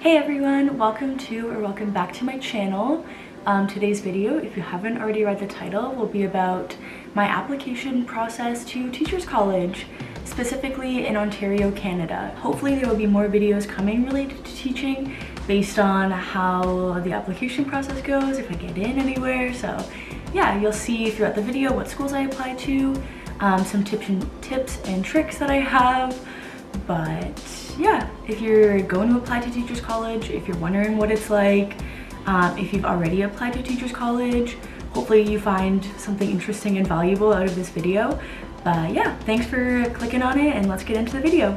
Hey everyone, welcome back to my channel. Today's video, if you haven't already read the title, will be about my application process to Teachers College, specifically in Ontario, Canada. Hopefully there will be more videos coming related to teaching based on how the application process goes, if I get in anywhere. So yeah, you'll see throughout the video what schools I apply to, some tips and tricks that I have. But yeah, if you're going to apply to Teachers College, if you're wondering what it's like, if you've already applied to Teachers College, hopefully you find something interesting and valuable out of this video. But yeah, thanks for clicking on it and let's get into the video.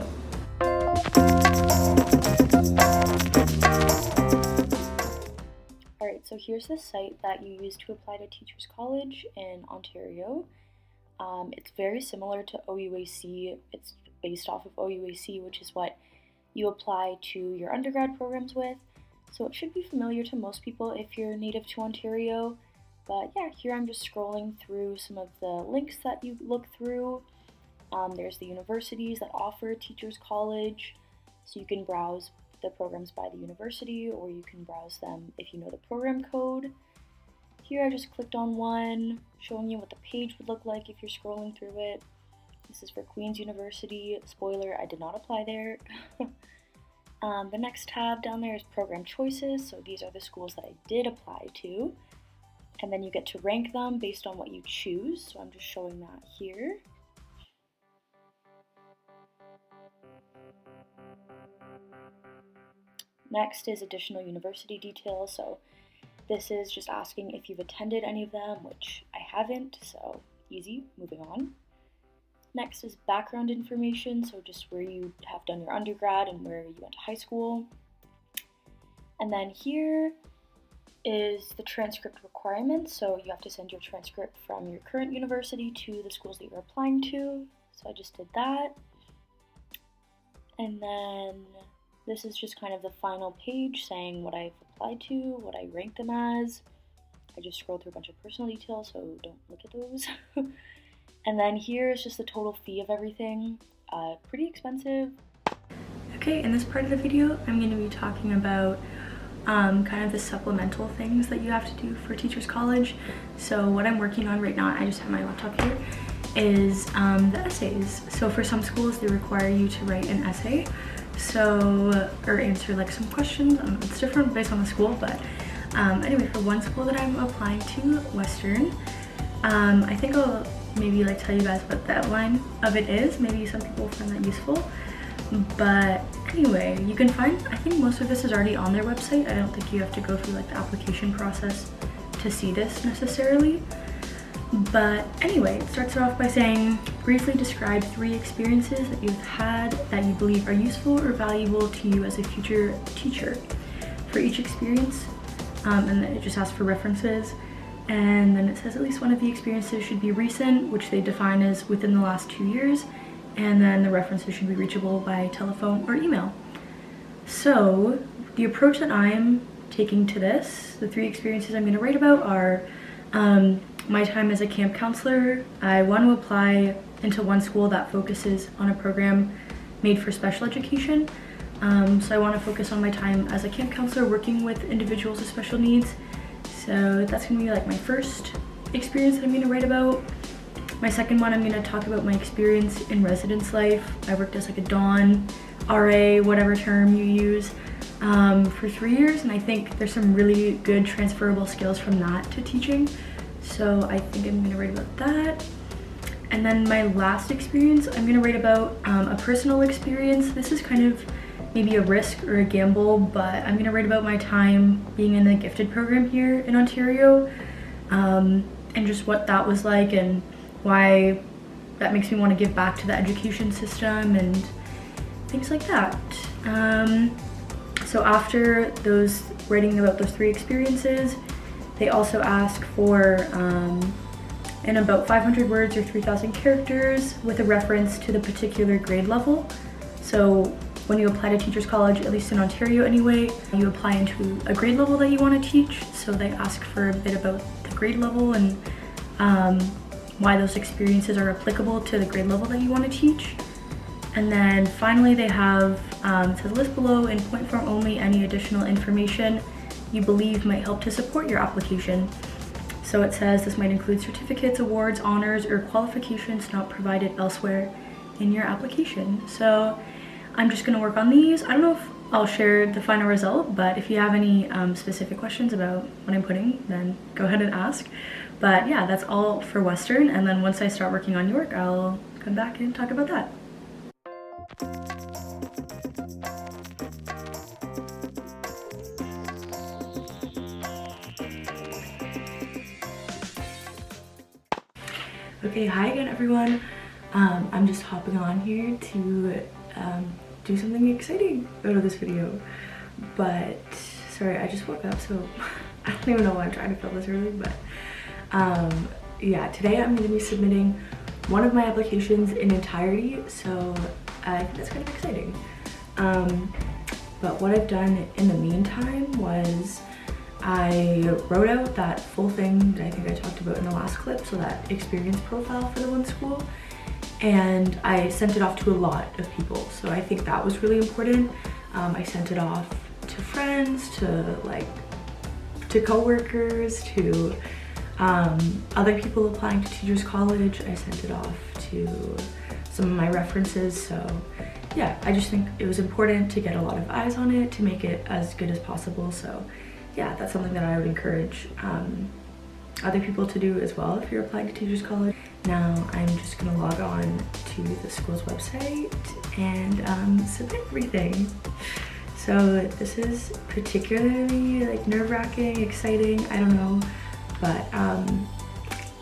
Alright, so here's the site that you use to apply to Teachers College in Ontario. It's very similar to OUAC. It's based off of OUAC, which is what you apply to your undergrad programs with. So it should be familiar to most people if you're native to Ontario. But yeah, here I'm just scrolling through some of the links that you look through. There's the universities that offer Teachers College, so you can browse the programs by the university, or you can browse them if you know the program code. Here I just clicked on one, showing you what the page would look like if you're scrolling through it. This is for Queen's University. Spoiler, I did not apply there. The next tab down there is program choices. So these are the schools that I did apply to. And then you get to rank them based on what you choose. So I'm just showing that here. Next is additional university details. So this is just asking if you've attended any of them, which I haven't, so easy, moving on. Next is background information, so just where you have done your undergrad and where you went to high school. And then here is the transcript requirements, so you have to send your transcript from your current university to the schools that you're applying to. So I just did that. And then this is just kind of the final page saying what I've applied to, what I ranked them as. I just scrolled through a bunch of personal details, so don't look at those. And then here is just the total fee of everything. Pretty expensive. Okay, in this part of the video, I'm going to be talking about kind of the supplemental things that you have to do for Teachers College. So what I'm working on right now, I just have my laptop here, is the essays. So for some schools, they require you to write an essay. So, or answer like some questions. It's different based on the school, but anyway, for one school that I'm applying to, Western, I think I'll maybe like tell you guys what the outline of it is. Maybe some people will find that useful. But anyway, you can find, I think most of this is already on their website. I don't think you have to go through like the application process to see this necessarily. But anyway, it starts off by saying, briefly describe 3 experiences that you've had that you believe are useful or valuable to you as a future teacher. For each experience, and then it just asks for references. And then it says at least one of the experiences should be recent, which they define as within the last 2 years. And then the references should be reachable by telephone or email. So the approach that I'm taking to this, the 3 experiences I'm going to write about are my time as a camp counselor. I want to apply into one school that focuses on a program made for special education. So I want to focus on my time as a camp counselor working with individuals with special needs. So that's going to be like my first experience that I'm going to write about. My second one, I'm going to talk about my experience in residence life. I worked as like a Dawn, RA, whatever term you use, for 3 years, and I think there's some really good transferable skills from that to teaching. So I think I'm going to write about that. And then my last experience, I'm going to write about a personal experience. This is kind of maybe a risk or a gamble, but I'm going to write about my time being in the gifted program here in Ontario, and just what that was like and why that makes me want to give back to the education system and things like that. So after writing about those 3 experiences, they also ask for in about 500 words or 3,000 characters with a reference to the particular grade level. So when you apply to Teachers College, at least in Ontario anyway, you apply into a grade level that you want to teach. So they ask for a bit about the grade level and why those experiences are applicable to the grade level that you want to teach. And then finally they have, it says list below in point form only any additional information you believe might help to support your application. So it says this might include certificates, awards, honors, or qualifications not provided elsewhere in your application. So I'm just gonna work on these. I don't know if I'll share the final result, but if you have any specific questions about what I'm putting, then go ahead and ask. But yeah, that's all for Western, and then once I start working on York, I'll come back and talk about that. Okay, hi again everyone. I'm just hopping on here to do something exciting out of this video. But sorry, I just woke up, so I don't even know why I'm trying to film this early, but yeah, today I'm going to be submitting one of my applications in entirety, so I think that's kind of exciting. But what I've done in the meantime was I wrote out that full thing that I think I talked about in the last clip, so that experience profile for the one school, and I sent it off to a lot of people. So I think that was really important. I sent it off to friends, to coworkers, to other people applying to Teachers College. I sent it off to some of my references. So yeah, I just think it was important to get a lot of eyes on it to make it as good as possible. So yeah, that's something that I would encourage other people to do as well if you're applying to Teachers College. Now I'm just gonna log on to the school's website and submit everything. So this is particularly like nerve-wracking, exciting, I don't know, but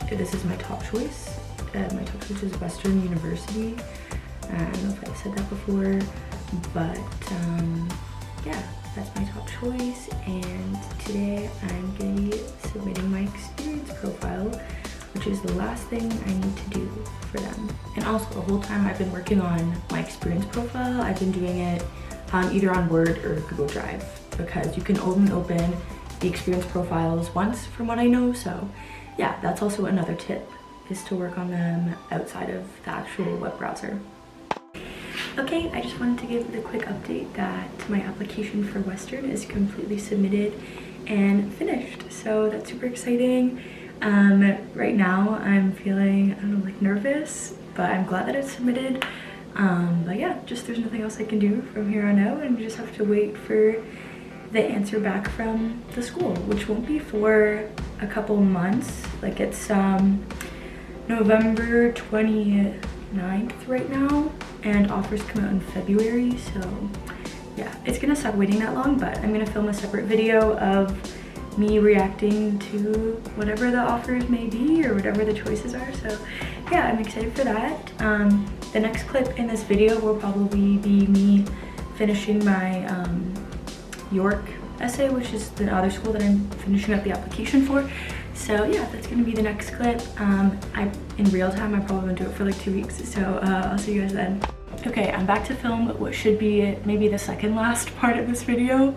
this is my top choice. My top choice is Western University. I don't know if I said that before, but yeah, that's my top choice, and today I'm going to be submitting my experience profile, which is the last thing I need to do for them. And also the whole time I've been working on my experience profile, I've been doing it either on Word or Google Drive, because you can only open the experience profiles once from what I know. So yeah, that's also another tip, is to work on them outside of the actual web browser. Okay, I just wanted to give the quick update that my application for Western is completely submitted and finished. So that's super exciting. Right now I'm feeling, I don't know, like nervous, but I'm glad that it's submitted. But yeah, just there's nothing else I can do from here on out, and you just have to wait for the answer back from the school, which won't be for a couple months. Like it's November 29th right now, and offers come out in February, so yeah, it's gonna suck waiting that long, but I'm gonna film a separate video of me reacting to whatever the offers may be or whatever the choices are. So yeah, I'm excited for that. The next clip in this video will probably be me finishing my York essay, which is the other school that I'm finishing up the application for. So yeah, that's gonna be the next clip. In real time, I probably won't do it for like 2 weeks, so I'll see you guys then. Okay, I'm back to film what should be maybe the second last part of this video.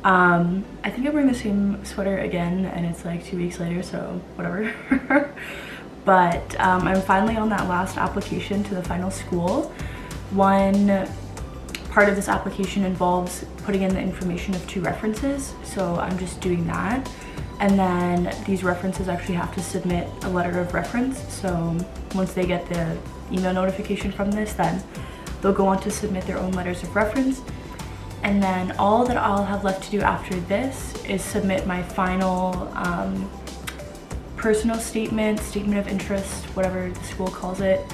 I think I'm wearing the same sweater again, and it's like 2 weeks later, so whatever. But I'm finally on that last application to the final school. One part of this application involves putting in the information of 2 references, so I'm just doing that. And then these references actually have to submit a letter of reference. So once they get the email notification from this, then they'll go on to submit their own letters of reference. And then all that I'll have left to do after this is submit my final personal statement of interest, whatever the school calls it,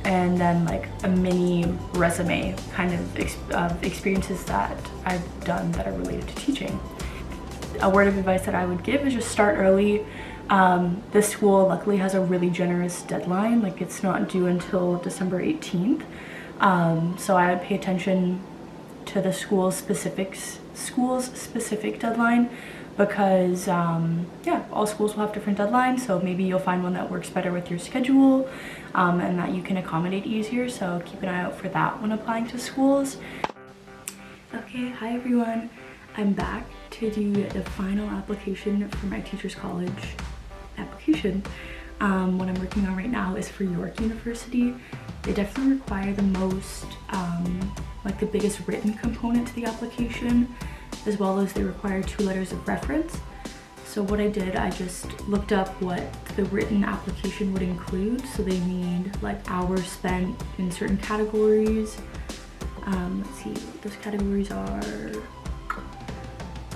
and then like a mini resume kind of experiences that I've done that are related to teaching. A word of advice that I would give is just start early. This school luckily has a really generous deadline, like it's not due until December 18th. So I would pay attention to the school's specific deadline, because yeah, all schools will have different deadlines, so maybe you'll find one that works better with your schedule and that you can accommodate easier, so keep an eye out for that when applying to schools. Okay, hi everyone. I'm back to do the final application for my Teachers College application. what I'm working on right now is for York University. They definitely require the most, like the biggest written component to the application, as well as they require 2 letters of reference. So what I did, I just looked up what the written application would include. So they need like hours spent in certain categories. Let's see, those categories are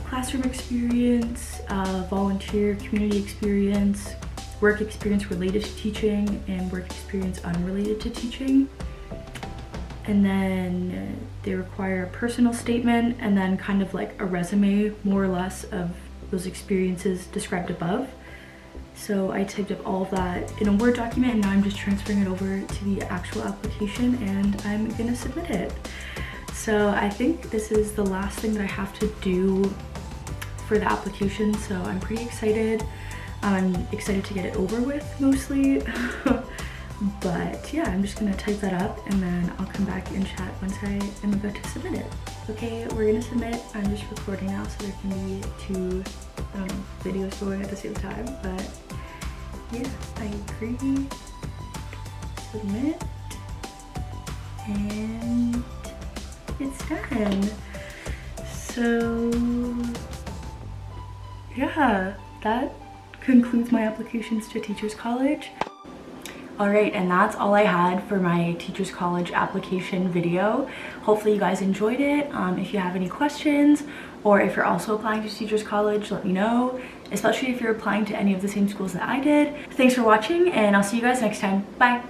classroom experience, volunteer community experience, work experience related to teaching, and work experience unrelated to teaching. And then they require a personal statement and then kind of like a resume, more or less, of those experiences described above. So I typed up all of that in a Word document, and now I'm just transferring it over to the actual application and I'm gonna submit it. So I think this is the last thing that I have to do for the application, so I'm pretty excited. I'm excited to get it over with, mostly. But yeah, I'm just gonna type that up and then I'll come back and chat once I am about to submit it. Okay, we're gonna submit. I'm just recording now so there can be 2, I don't know, videos going at the same time, but yeah, I agree. Submit. And it's done. So yeah, that concludes my applications to Teachers College. Alright, and that's all I had for my Teachers College application video. Hopefully you guys enjoyed it. If you have any questions, or if you're also applying to Teachers College, let me know, especially if you're applying to any of the same schools that I did. Thanks for watching, and I'll see you guys next time. Bye!